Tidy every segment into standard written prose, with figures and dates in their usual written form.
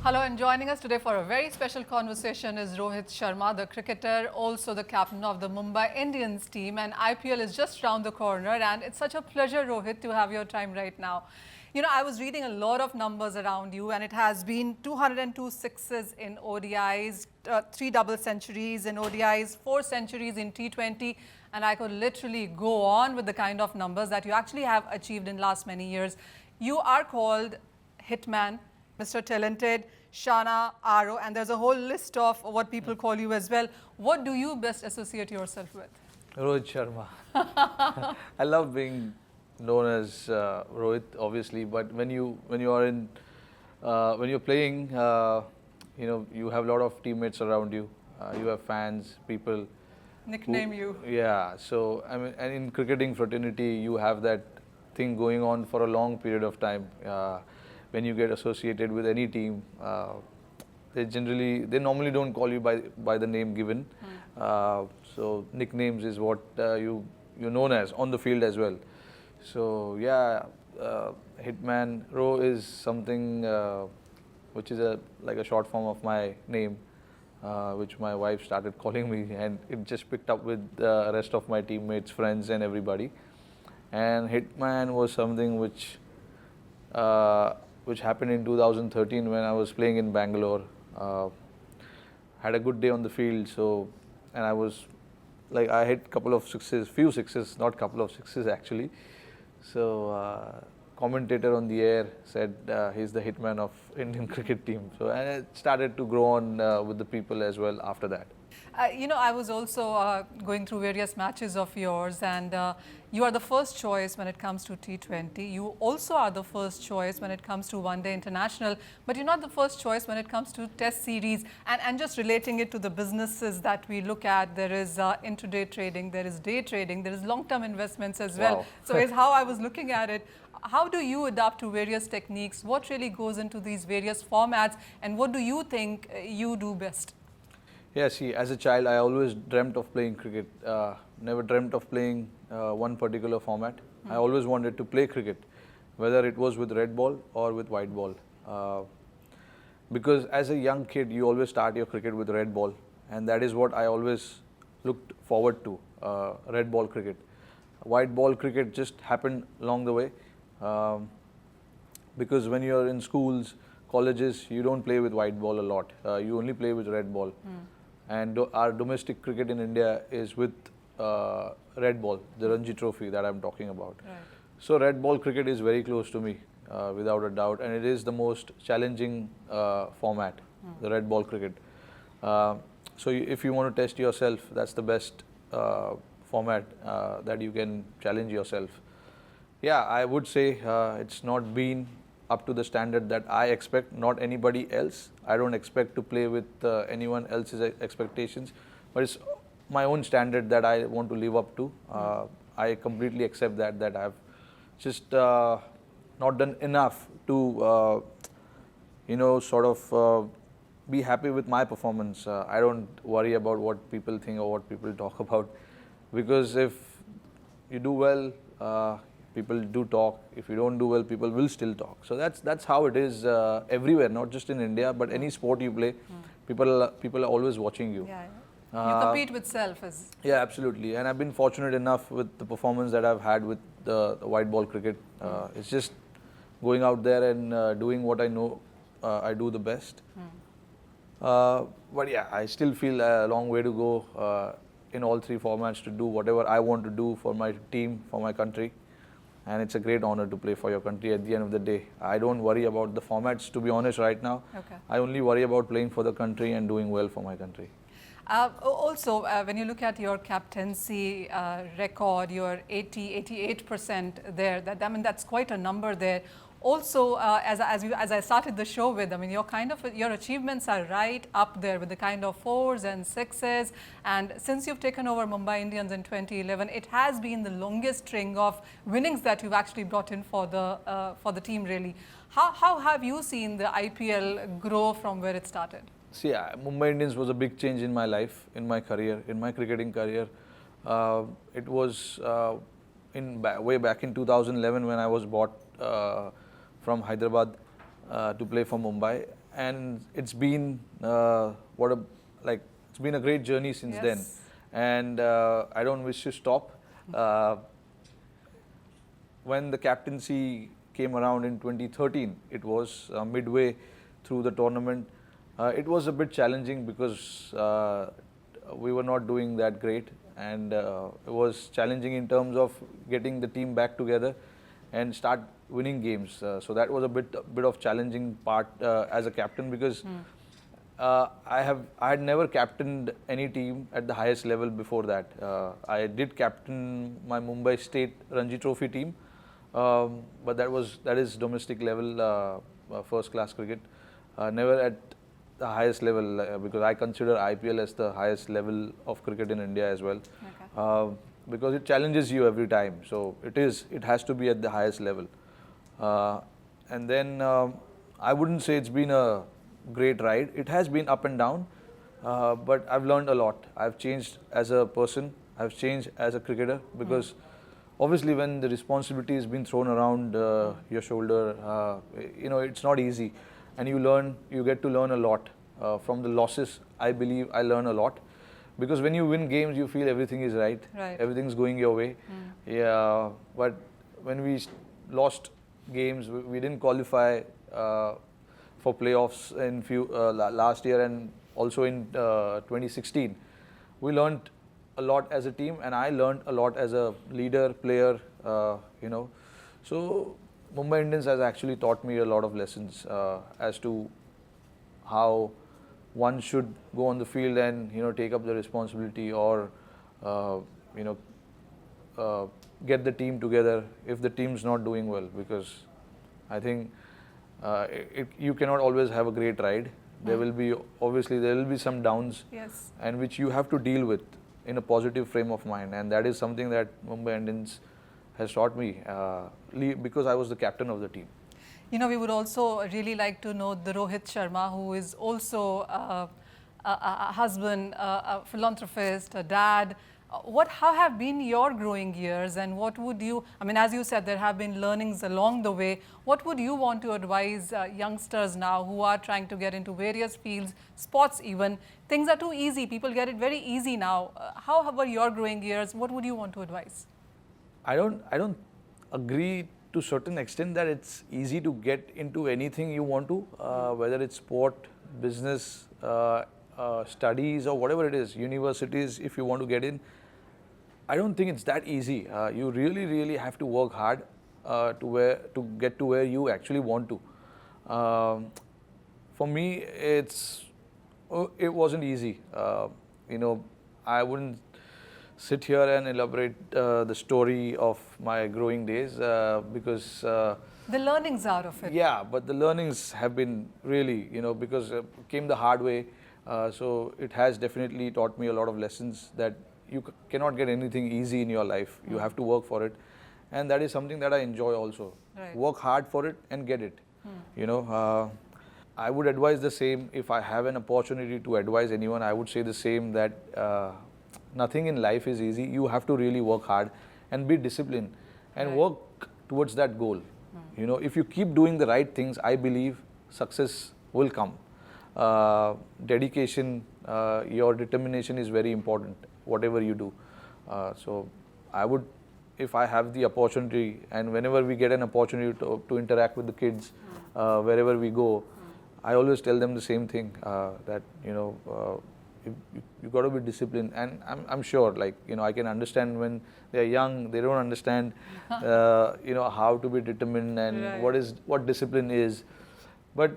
Hello, and joining us today for a very special conversation is Rohit Sharma, the cricketer, also the captain of the Mumbai Indians team. And IPL is just round the corner, and it's such a pleasure, Rohit, to have your time right now. You know, I was reading a lot of numbers around you, and it has been 202 sixes in ODIs, 3 double centuries in ODIs, 4 centuries in T20, and I could literally go on with the kind of numbers that you actually have achieved in last many years. You are called Hitman, Mr. Talented, Shana, Aro, and there's a whole list of what people call you as well. What do you best associate yourself with? Rohit Sharma. I love being known as Rohit, obviously, but when you're playing, you have a lot of teammates around you. You have fans, people. Nickname you. Yeah. So I mean, and in cricketing fraternity, you have that thing going on for a long period of time. When you get associated with any team, they normally don't call you by the name given. So nicknames is what you're known as on the field as well. So yeah, Hitman Ro is something which is like a short form of my name, which my wife started calling me, and it just picked up with the rest of my teammates, friends, and everybody. And Hitman was something which happened in 2013 when I was playing in Bangalore. Had a good day on the field, and I was like, I hit few sixes, not couple of sixes actually. So commentator on the air said he's the hitman of Indian cricket team. So and it started to grow on with the people as well after that. I was also going through various matches of yours, and you are the first choice when it comes to T20. You also are the first choice when it comes to one-day international, but you're not the first choice when it comes to test series. And just relating it to the businesses that we look at, there is intraday trading, there is day trading, there is long-term investments as well. Wow. So is how I was looking at it. How do you adapt to various techniques? What really goes into these various formats, and what do you think you do best? Yeah, see, as a child, I always dreamt of playing cricket. Never dreamt of playing one particular format. I always wanted to play cricket, whether it was with red ball or with white ball. Because as a young kid, you always start your cricket with red ball, and that is what I always looked forward to, red ball cricket. White ball cricket just happened along the way. Because when you're in schools, colleges, you don't play with white ball a lot. You only play with red ball. And our domestic cricket in India is with red ball, the Ranji Trophy that I'm talking about. Right. So red ball cricket is very close to me, without a doubt, and it is the most challenging format, the red ball cricket. So if you want to test yourself, that's the best format that you can challenge yourself. Yeah, I would say it's not been up to the standard that I expect, not anybody else. I don't expect to play with anyone else's expectations, but it's my own standard that I want to live up to. I completely accept that I've just not done enough to, sort of be happy with my performance. I don't worry about what people think or what people talk about, because if you do well, people do talk. If you don't do well, people will still talk. So that's how it is everywhere, not just in India, but any sport you play, people are always watching you. Yeah. You compete with self. Yeah, absolutely. And I've been fortunate enough with the performance that I've had with the white ball cricket. It's just going out there and doing what I know I do the best. But yeah, I still feel a long way to go in all three formats to do whatever I want to do for my team, for my country. And it's a great honor to play for your country at the end of the day. I don't worry about the formats, to be honest, right now. Okay. I only worry about playing for the country and doing well for my country. Also, when you look at your captaincy record, your 88% there, that's quite a number there. Also, as I started the show with, your achievements are right up there with the kind of 4s and 6s. And since you've taken over Mumbai Indians in 2011, it has been the longest string of winnings that you've actually brought in for the team, really. How have you seen the IPL grow from where it started? See, Mumbai Indians was a big change in my life, in my career, in my cricketing career. It was way back in 2011 when I was bought from Hyderabad to play for Mumbai, and it's been it's been a great journey since then, Yes. and I don't wish to stop. When the captaincy came around in 2013, it was midway through the tournament. It was a bit challenging because we were not doing that great, and it was challenging in terms of getting the team back together and start winning games. So that was a bit of challenging part as a captain, because I had never captained any team at the highest level before that. I did captain my Mumbai State Ranji Trophy team, but that is domestic level first class cricket. Never at the highest level, because I consider IPL as the highest level of cricket in India as well. Okay. Because it challenges you every time, so it has to be at the highest level. And then I wouldn't say it's been a great ride. It has been up and down, but I've learned a lot. I've changed as a person. I've changed as a cricketer, because obviously when the responsibility has been thrown around your shoulder, it's not easy, and you get to learn a lot from the losses. I believe I learn a lot, because when you win games, you feel everything is right. Everything's going your way. Yeah, but when we lost games, we didn't qualify for playoffs in last year, and also in 2016. We learned a lot as a team, and I learned a lot as a leader, player, So Mumbai Indians has actually taught me a lot of lessons as to how one should go on the field and take up the responsibility, or get the team together if the team's not doing well, because I think you cannot always have a great ride. There will be some downs, Yes. and which you have to deal with in a positive frame of mind, and that is something that Mumbai Indians has taught me, because I was the captain of the team. We would also really like to know the Rohit Sharma, who is also a husband, a philanthropist, a dad. How have been your growing years, and what would you, as you said, there have been learnings along the way. What would you want to advise youngsters now who are trying to get into various fields, sports even? Things are too easy. People get it very easy now. How were your growing years? What would you want to advise? I don't agree to a certain extent that it's easy to get into anything you want to, whether it's sport, business, studies, or whatever it is, universities, if you want to get in. I don't think it's that easy. You really, really have to work hard to get to where you actually want to. For me, it wasn't easy. I wouldn't sit here and elaborate the story of my growing days, because the learnings out of it. Yeah, but the learnings have been really, because came the hard way. So it has definitely taught me a lot of lessons, that you cannot get anything easy in your life. You have to work for it, and that is something that I enjoy also. Right. Work hard for it and get it. I would advise the same. If I have an opportunity to advise anyone, I would say the same, that nothing in life is easy. You have to really work hard and be disciplined and work towards that goal. If you keep doing the right things, I believe success will come. Dedication, your determination is very important, whatever you do. So I would, if I have the opportunity, and whenever we get an opportunity to interact with the kids, wherever we go, I always tell them the same thing, that you got to be disciplined. And I'm sure, I can understand when they're young, they don't understand how to be determined and what discipline is. But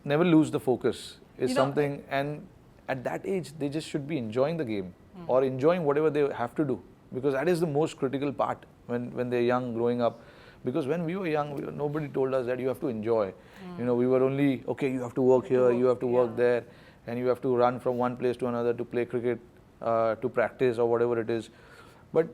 never lose the focus is something, and at that age they just should be enjoying the game, or enjoying whatever they have to do, because that is the most critical part when they're young, growing up. Because when we were young, nobody told us that you have to enjoy. We were only, okay, you have to work here, you have to work there, and you have to run from one place to another to play cricket, to practice, or whatever it is. But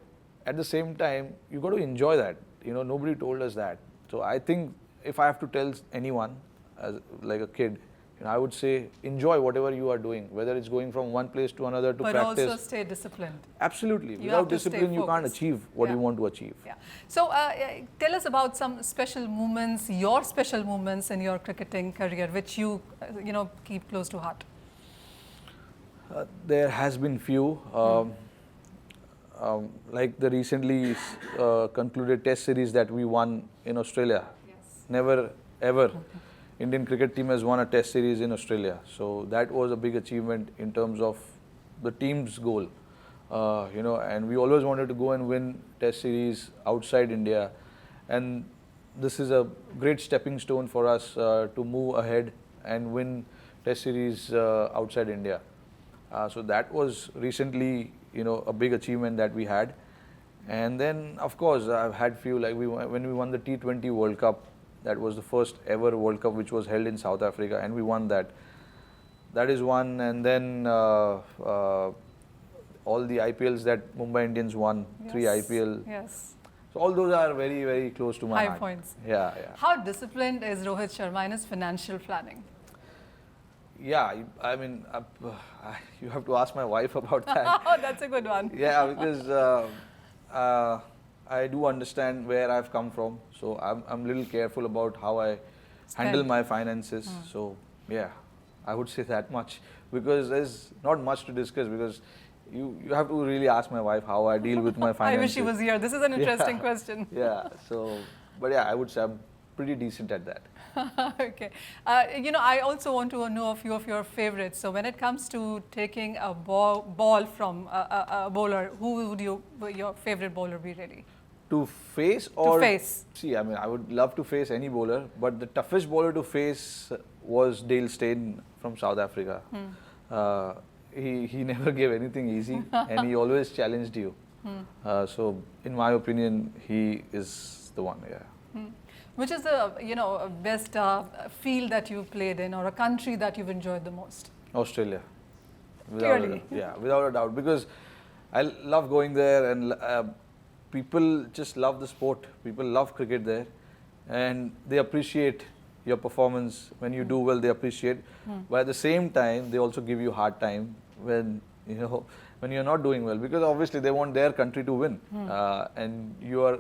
at the same time, you got to enjoy that. Nobody told us that. So I think if I have to tell anyone, as like a kid, I would say enjoy whatever you are doing, whether it's going from one place to another to but practice. But also stay disciplined. Absolutely. You Without discipline, you can't achieve what you want to achieve. Yeah. So tell us about some special moments, your special moments in your cricketing career, which you, keep close to heart. There has been few. Like the recently concluded test series that we won in Australia. Yes. Never ever Indian cricket team has won a test series in Australia. So that was a big achievement in terms of the team's goal. And we always wanted to go and win test series outside India. And this is a great stepping stone for us to move ahead and win test series outside India. So that was recently, a big achievement that we had. And then, of course, I've had few, like when we won the T20 World Cup, that was the first ever World Cup which was held in South Africa, and we won that. That is one. And then all the IPLs that Mumbai Indians won, yes. 3 IPL. Yes. So all those are very, very close to my heart. High points. Yeah. How disciplined is Rohit Sharma in his financial planning? Yeah, I mean, you have to ask my wife about that. Oh, that's a good one. Yeah, because I do understand where I've come from, so I'm a little careful about how I handle my finances. So yeah, I would say that much, because there's not much to discuss, because you have to really ask my wife how I deal with my finances. I wish she was here. This is an interesting question. Yeah. So, but yeah, I would say I'm pretty decent at that. Okay. I also want to know a few of your favorites. So when it comes to taking a ball from a bowler, who would your favorite bowler be really? To face or? To face. See, I mean, I would love to face any bowler, but the toughest bowler to face was Dale Steyn from South Africa. He never gave anything easy, and he always challenged you. So, in my opinion, he is the one. Yeah. Which is the best field that you've played in, or a country that you've enjoyed the most? Australia. Clearly. Without a doubt, because I love going there, and people just love the sport. People love cricket there, and they appreciate your performance. When you do well, they appreciate. But at the same time, they also give you hard time when when you're not doing well, because obviously they want their country to win, and you are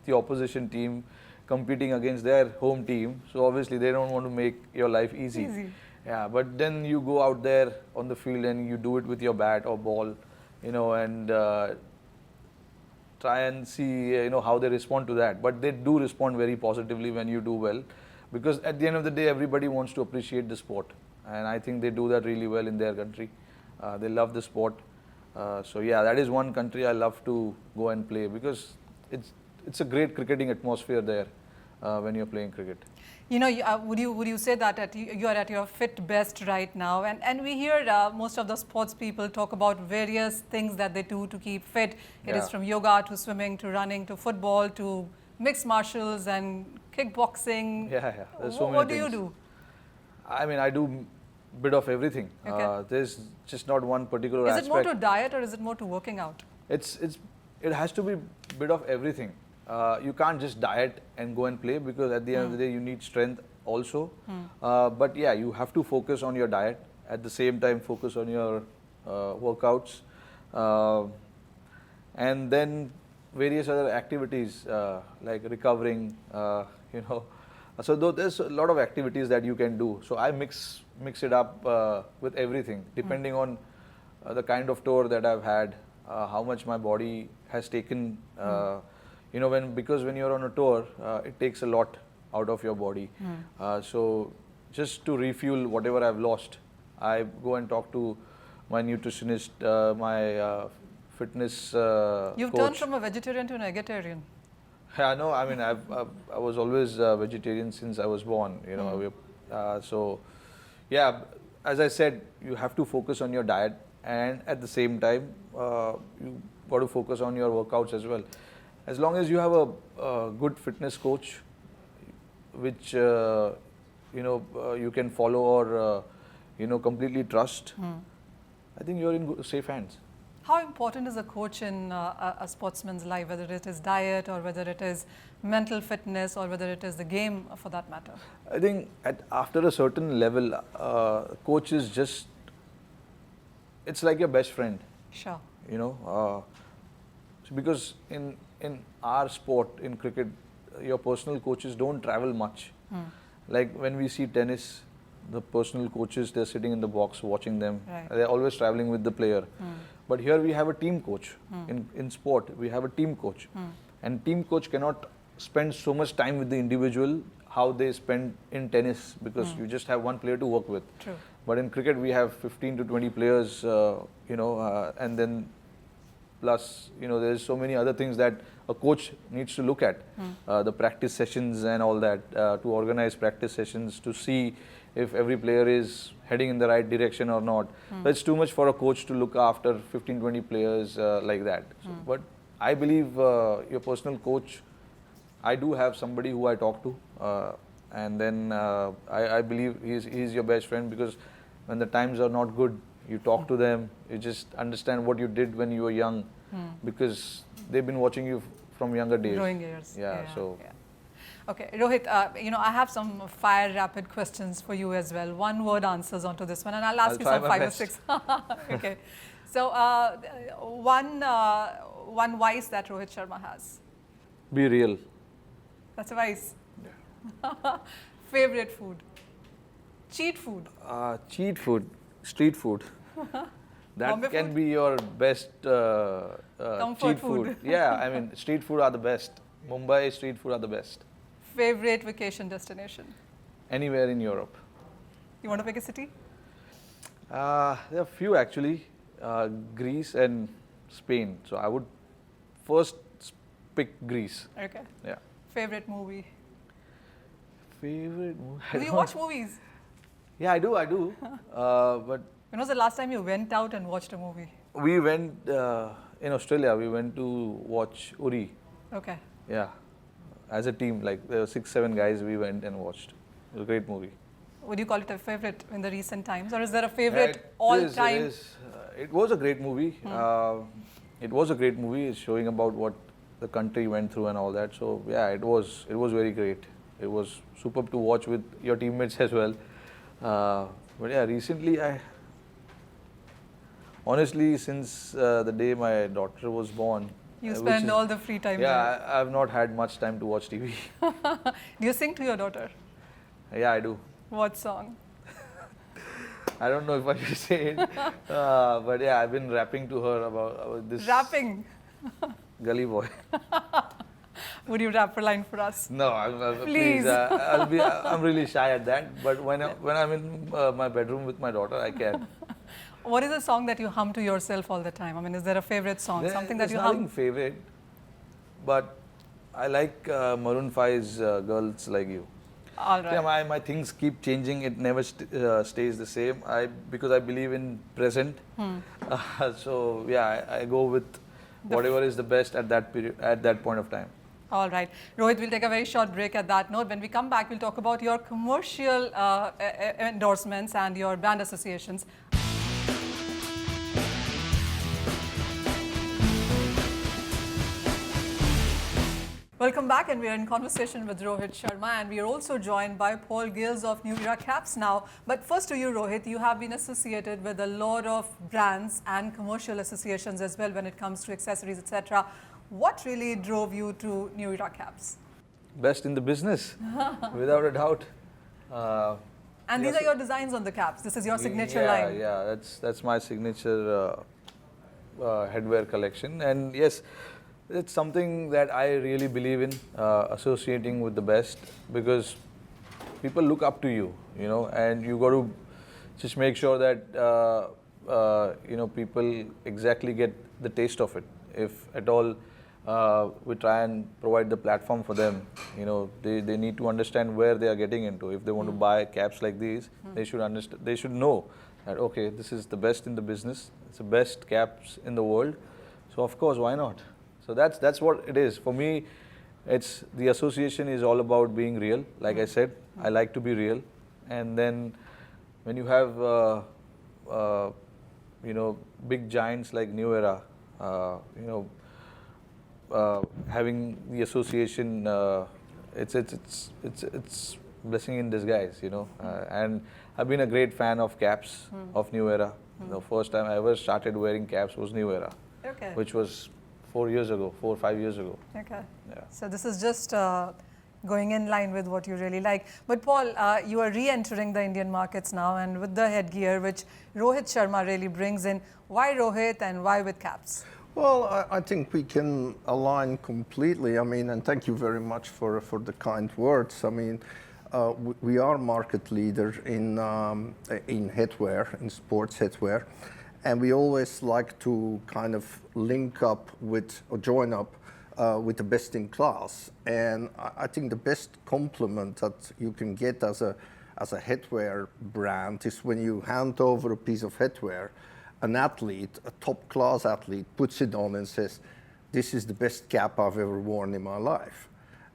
the opposition team competing against their home team. So obviously they don't want to make your life easy. Yeah, but then you go out there on the field and you do it with your bat or ball, and try and see how they respond to that. But they do respond very positively when you do well, because at the end of the day, everybody wants to appreciate the sport, and I think they do that really well in their country. They love the sport. So yeah, that is one country I love to go and play, because it's a great cricketing atmosphere there when you're playing cricket. Would you say that you are at your fit best right now? And we hear most of the sports people talk about various things that they do to keep fit. It is from yoga to swimming to running to football to mixed martials and kickboxing. Yeah. There's so many what things. do you do? I mean, I do bit of everything. Okay. There's just not one particular aspect. Is it more to diet or is it more to working out? It has to be bit of everything. You can't just diet and go and play, because at the end of the day you need strength also. But yeah, you have to focus on your diet, at the same time focus on your workouts, and then various other activities like recovering, So there's a lot of activities that you can do. So I mix it up with everything, depending on the kind of tour that I've had, how much my body has taken. Because when you're on a tour, it takes a lot out of your body. So just to refuel whatever I've lost, I go and talk to my nutritionist, my fitness You've coach. turned from a vegetarian to an eggetarian. Yeah, no, I mean, I was always vegetarian since I was born, so yeah, as I said, you have to focus on your diet, and at the same time, you got to focus on your workouts as well. As long as you have a good fitness coach, which you can follow or completely trust, I think you're in safe hands. How important is a coach in a sportsman's life, whether it is diet or whether it is mental fitness or whether it is the game for that matter? I think after a certain level, coach is just, it's like your best friend, Sure. you know. Because in our sport, in cricket, your personal coaches don't travel much. Like when we see tennis, the personal coaches, they're sitting in the box watching them. Right. They're always traveling with the player. But here we have a team coach. In sport, we have a team coach. And team coach cannot spend so much time with the individual how they spend in tennis, because you just have one player to work with. True. But in cricket, we have 15 to 20 players, and then plus, there's so many other things that a coach needs to look at. The practice sessions and all that, to organize practice sessions, to see if every player is heading in the right direction or not. But it's too much for a coach to look after 15, 20 players like that. So, but I believe your personal coach, I do have somebody who I talk to, and then I believe he's your best friend, because when the times are not good, you talk to them, you just understand what you did when you were young, because they've been watching you from younger days. Growing years. Yeah, so. Yeah. Okay, Rohit, I have some fire rapid questions for you as well. One word answers onto this one, and I'll ask you some 5 or 6. Okay. So, one vice that Rohit Sharma has. Be real. That's a vice. Yeah. Favorite food? Cheat food? Cheat food, street food. That Bombay can food? be your best Comfort cheat food. Yeah, I mean, street food are the best. Mumbai street food are the best. Favorite vacation destination? Anywhere in Europe. You want to pick a city? There are a few actually, Greece and Spain. So I would first pick Greece. Okay. Yeah. Favorite movie? Favorite movie? Do you watch movies? Yeah, I do. But When was the last time you went out and watched a movie? we went in Australia. We went to watch Uri. Okay. Yeah, as a team, like there were 6, 7 guys. We went and watched. It was a great movie. Would you call it a favorite in the recent times, or is there a favorite all time? It was a great movie. It was a great movie. It's showing about what the country went through and all that. So yeah, it was very great. It was superb to watch with your teammates as well. But yeah, recently honestly, since the day my daughter was born, You spend all the free time yeah, I've not had much time to watch TV. there. Do you sing to your daughter? Yeah, I do. What song? I don't know if I should say it, but yeah, I've been rapping to her about this. Rapping. Gully boy. Would you rap a line for us? No, please. I'm really shy at that. But when I'm in my bedroom with my daughter, I can. What is a song that you hum to yourself all the time? I mean, is there a favorite song? Something that you There's nothing hum? favorite, but I like Maroon 5's "Girls Like You." All right. Yeah, my things keep changing. It never stays the same. Because I believe in present. So yeah, I go with whatever is the best at that period, at that point of time. All right. Rohit, we'll take a very short break at that note. When we come back, we'll talk about your commercial endorsements and your brand associations. Welcome back, and we are in conversation with Rohit Sharma, and we are also joined by Paul Gales of New Era Caps now. But first to you, Rohit, you have been associated with a lot of brands and commercial associations as well when it comes to accessories, etc. What really drove you to New Era Caps? Best in the business, without a doubt. And these are your designs on the caps. This is your signature line. Yeah, that's my signature headwear collection. And yes, it's something that I really believe in, associating with the best, because people look up to you, and you got to just make sure that people exactly get the taste of it. If at all we try and provide the platform for them, they need to understand where they are getting into. If they want to buy caps like these, they should understand. They should know that okay, this is the best in the business. It's the best caps in the world. So of course, why not? So that's what it is for me. It's the association is all about being real. Like I said, I like to be real, and then when you have you know, big giants like New Era, you know, having the association, it's blessing in disguise, you know. And I've been a great fan of caps of New Era. The first time I ever started wearing caps was New Era, Okay. which was 4 years ago, 4 or 5 years ago. Okay. Yeah. So this is just going in line with what you really like. But Paul, you are re-entering the Indian markets now, and with the headgear, which Rohit Sharma really brings in. Why Rohit and why with caps? Well, I think we can align completely. I mean, and thank you very much for the kind words. I mean, we are market leader in headwear, in sports headwear, and we always like to kind of link up with or join up with the best in class. And I think the best compliment that you can get as a headwear brand is when you hand over a piece of headwear, an athlete, a top class athlete, puts it on and says, "This is the best cap I've ever worn in my life."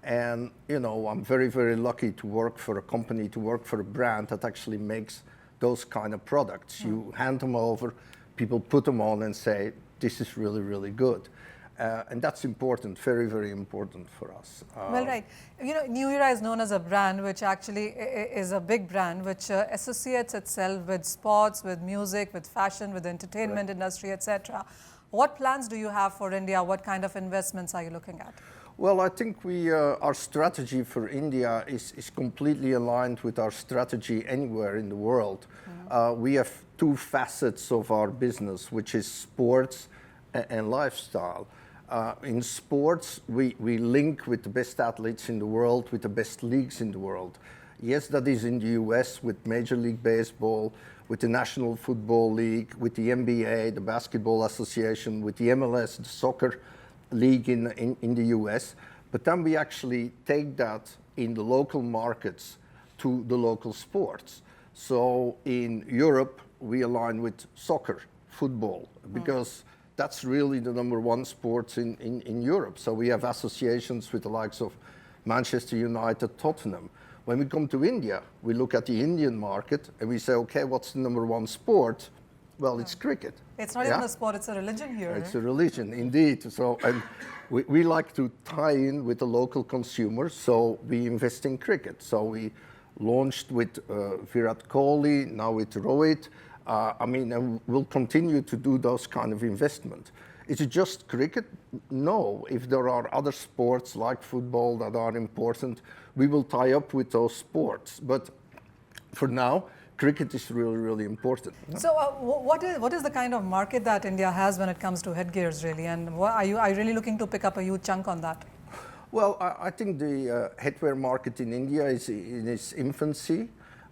And you know, I'm very, very lucky to work for a company, to work for a brand that actually makes those kind of products. You hand them over, people put them on and say, "This is really, really good." And that's important, very, very important for us. Well, right. You know, New Era is known as a brand which actually is a big brand which associates itself with sports, with music, with fashion, with the entertainment industry, etc. What plans do you have for India? What kind of investments are you looking at? Well, I think our strategy for India is completely aligned with our strategy anywhere in the world. We have two facets of our business, which is sports and lifestyle. In sports, we link with the best athletes in the world, with the best leagues in the world. Yes, that is in the US with Major League Baseball, with the National Football League, with the NBA, the Basketball Association, with the MLS, the soccer league in the US. But then we actually take that in the local markets to the local sports. So in Europe, we align with soccer, football, because that's really the number one sport in Europe. So we have associations with the likes of Manchester United, Tottenham. When we come to India, we look at the Indian market and we say, okay, what's the number one sport? Well, it's cricket. It's not even a sport, it's a religion here. It's a religion, indeed. So, and we like to tie in with the local consumers, so we invest in cricket. So we launched with Virat Kohli, now with Rohit. I mean, and we'll continue to do those kind of investment. Is it just cricket? No. If there are other sports like football that are important, we will tie up with those sports. But for now, cricket is really, really important. So what is the kind of market that India has when it comes to headgears, really? And are you really looking to pick up a huge chunk on that? Well, I think the headwear market in India is in its infancy.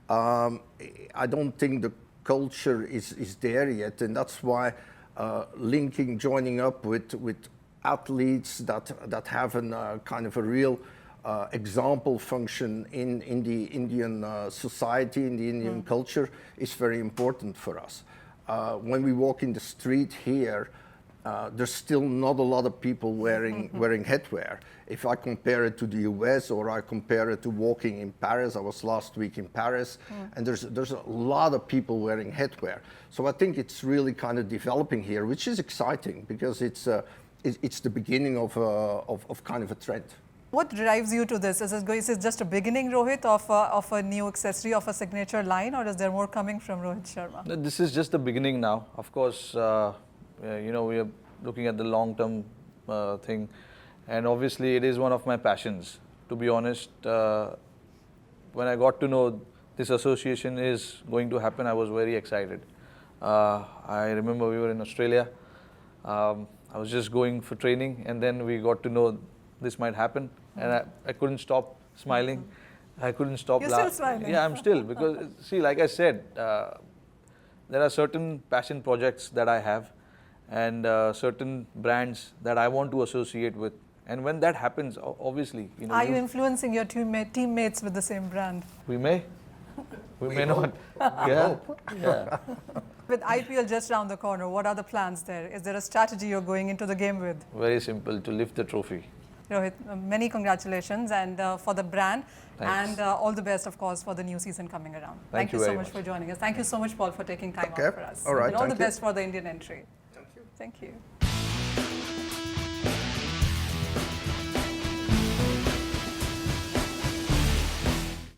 I don't think the culture is there yet, and that's why joining up with athletes that have a kind of a real example function in the Indian society, in the Indian culture, is very important for us. When we walk in the street here, there's still not a lot of people wearing headwear. If I compare it to the US or I compare it to walking in Paris, I was last week in Paris, and there's a lot of people wearing headwear. So I think it's really kind of developing here, which is exciting because it's the beginning of kind of a trend. What drives you to this? Is it just a beginning, Rohit, of a new accessory, of a signature line, or is there more coming from Rohit Sharma? No, this is just the beginning now. Of course, you know, we are looking at the long-term thing, and obviously it is one of my passions. To be honest, when I got to know this association is going to happen, I was very excited. I remember we were in Australia. I was just going for training, and then we got to know this might happen, and I couldn't stop smiling. I couldn't stop laughing. You're still smiling? Yeah, I'm still, because see, like I said, there are certain passion projects that I have, and certain brands that I want to associate with. And when that happens, obviously, you know. Are you influencing your teammates with the same brand? We may. We may not. Yeah. Yeah. With IPL just around the corner, what are the plans there? Is there a strategy you're going into the game with? Very simple, to lift the trophy. Rohit, many congratulations and for the brand. Thanks. And all the best, of course, for the new season coming around. Thank you so very much for joining us. Thank you so much, Paul, for taking time Okay. out for us. All right, And all the thank you. best for the Indian entry. Thank you. Thank you.